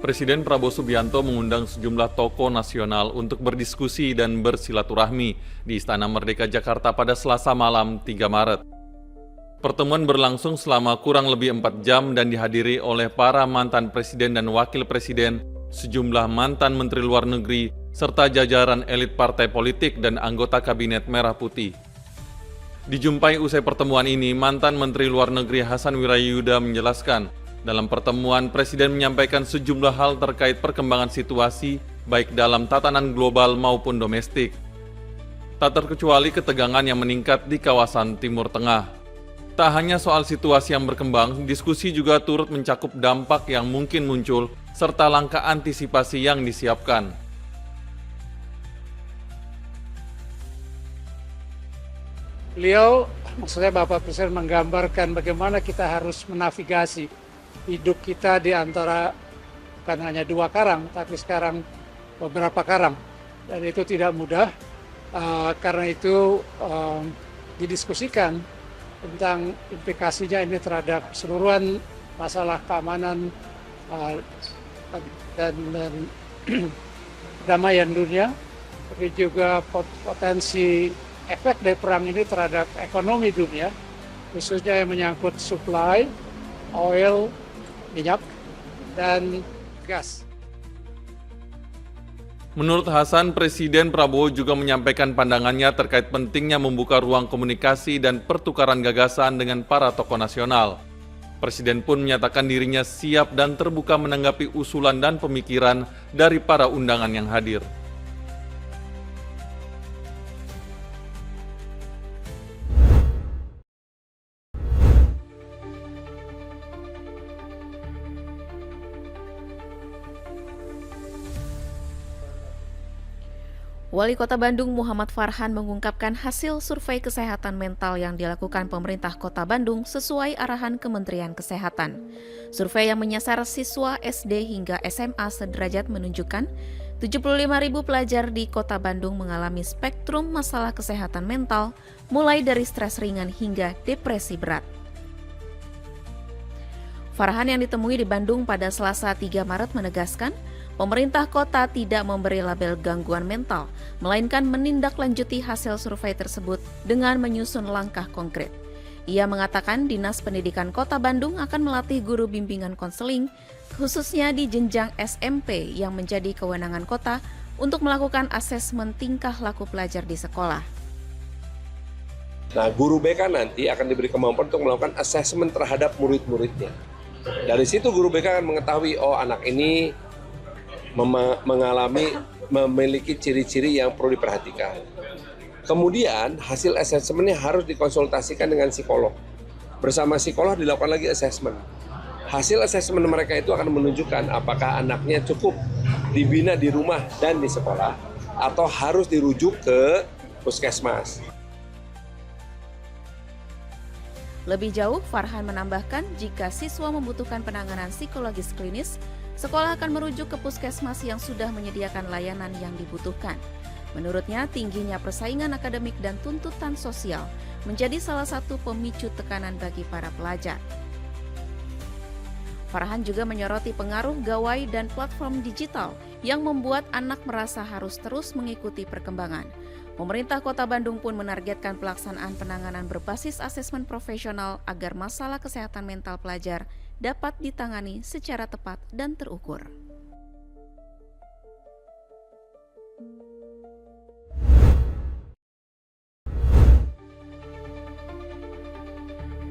Presiden Prabowo Subianto mengundang sejumlah tokoh nasional untuk berdiskusi dan bersilaturahmi di Istana Merdeka Jakarta pada Selasa malam 3 Maret. Pertemuan berlangsung selama kurang lebih 4 jam dan dihadiri oleh para mantan presiden dan wakil presiden, sejumlah mantan menteri luar negeri, serta jajaran elit partai politik dan anggota kabinet Merah Putih. Dijumpai usai pertemuan ini, mantan Menteri Luar Negeri Hasan Wirayuda menjelaskan, dalam pertemuan Presiden menyampaikan sejumlah hal terkait perkembangan situasi, baik dalam tatanan global maupun domestik. Tak terkecuali ketegangan yang meningkat di kawasan Timur Tengah. Tak hanya soal situasi yang berkembang, diskusi juga turut mencakup dampak yang mungkin muncul, serta langkah antisipasi yang disiapkan. Beliau, maksudnya Bapak Presiden menggambarkan bagaimana kita harus menavigasi hidup kita di antara bukan hanya 2 karang, tapi sekarang beberapa karang. Dan itu tidak mudah, karena itu didiskusikan tentang implikasinya ini terhadap keseluruhan masalah keamanan dan perdamaian dunia, tapi juga potensi efek dari perang ini terhadap ekonomi dunia, khususnya yang menyangkut supply, oil, minyak, dan gas. Menurut Hasan, Presiden Prabowo juga menyampaikan pandangannya terkait pentingnya membuka ruang komunikasi dan pertukaran gagasan dengan para tokoh nasional. Presiden pun menyatakan dirinya siap dan terbuka menanggapi usulan dan pemikiran dari para undangan yang hadir. Wali Kota Bandung Muhammad Farhan mengungkapkan hasil survei kesehatan mental yang dilakukan pemerintah Kota Bandung sesuai arahan Kementerian Kesehatan. Survei yang menyasar siswa SD hingga SMA sederajat menunjukkan 75.000 pelajar di Kota Bandung mengalami spektrum masalah kesehatan mental, mulai dari stres ringan hingga depresi berat. Farhan yang ditemui di Bandung pada Selasa 3 Maret menegaskan, pemerintah kota tidak memberi label gangguan mental, melainkan menindaklanjuti hasil survei tersebut dengan menyusun langkah konkret. Ia mengatakan Dinas Pendidikan Kota Bandung akan melatih guru bimbingan konseling, khususnya di jenjang SMP yang menjadi kewenangan kota untuk melakukan asesmen tingkah laku pelajar di sekolah. Nah, guru BK nanti akan diberi kemampuan untuk melakukan asesmen terhadap murid-muridnya. Dari situ guru BK akan mengetahui, oh anak ini memiliki ciri-ciri yang perlu diperhatikan. Kemudian hasil asesmennya harus dikonsultasikan dengan psikolog. Bersama psikolog dilakukan lagi asesmen. Hasil asesmen mereka itu akan menunjukkan apakah anaknya cukup dibina di rumah dan di sekolah atau harus dirujuk ke puskesmas. Lebih jauh, Farhan menambahkan jika siswa membutuhkan penanganan psikologis klinis, sekolah akan merujuk ke puskesmas yang sudah menyediakan layanan yang dibutuhkan. Menurutnya, tingginya persaingan akademik dan tuntutan sosial menjadi salah satu pemicu tekanan bagi para pelajar. Farhan juga menyoroti pengaruh gawai dan platform digital yang membuat anak merasa harus terus mengikuti perkembangan. Pemerintah Kota Bandung pun menargetkan pelaksanaan penanganan berbasis asesmen profesional agar masalah kesehatan mental pelajar dapat ditangani secara tepat dan terukur.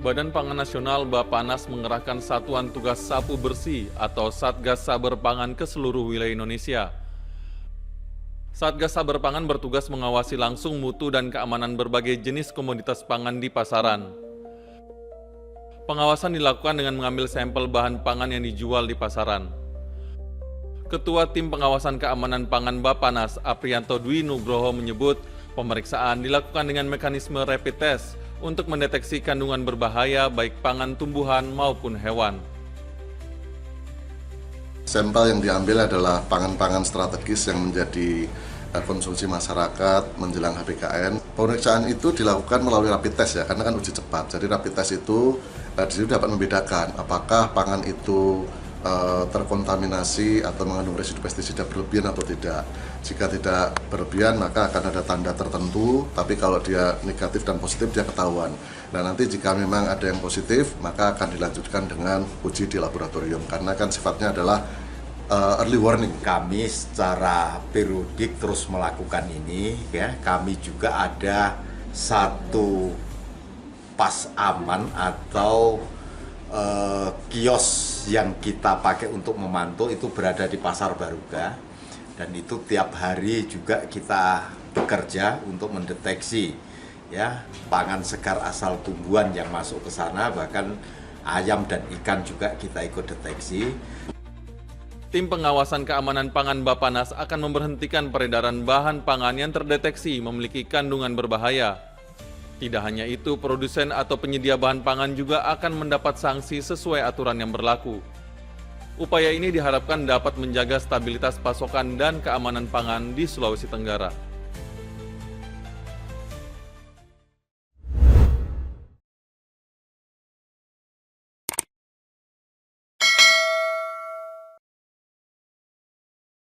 Badan Pangan Nasional Bappenas mengerahkan Satuan Tugas Sapu Bersih atau Satgas Saber Pangan ke seluruh wilayah Indonesia. Satgas Saber Pangan bertugas mengawasi langsung mutu dan keamanan berbagai jenis komoditas pangan di pasaran. Pengawasan dilakukan dengan mengambil sampel bahan pangan yang dijual di pasaran. Ketua Tim Pengawasan Keamanan Pangan Bappenas, Aprianto Dwi Nugroho menyebut, pemeriksaan dilakukan dengan mekanisme rapid test untuk mendeteksi kandungan berbahaya baik pangan tumbuhan maupun hewan. Sampel yang diambil adalah pangan-pangan strategis yang menjadi konsumsi masyarakat menjelang HPKN. Pemeriksaan itu dilakukan melalui rapid test ya, karena kan uji cepat. Jadi rapid test itu di situ dapat membedakan apakah pangan itu terkontaminasi atau mengandung residu pestisida berlebihan atau tidak. Jika tidak berlebihan maka akan ada tanda tertentu, tapi kalau dia negatif dan positif dia ketahuan. Nah nanti jika memang ada yang positif maka akan dilanjutkan dengan uji di laboratorium karena kan sifatnya adalah early warning. Kami secara periodik terus melakukan ini ya. Kami juga ada satu pas aman atau kios yang kita pakai untuk memantau itu berada di Pasar Baruga, dan itu tiap hari juga kita bekerja untuk mendeteksi ya pangan segar asal tumbuhan yang masuk ke sana, bahkan ayam dan ikan juga kita ikut deteksi. Tim pengawasan keamanan pangan Bappenas akan memberhentikan peredaran bahan pangan yang terdeteksi memiliki kandungan berbahaya. Tidak hanya itu, produsen atau penyedia bahan pangan juga akan mendapat sanksi sesuai aturan yang berlaku. Upaya ini diharapkan dapat menjaga stabilitas pasokan dan keamanan pangan di Sulawesi Tenggara.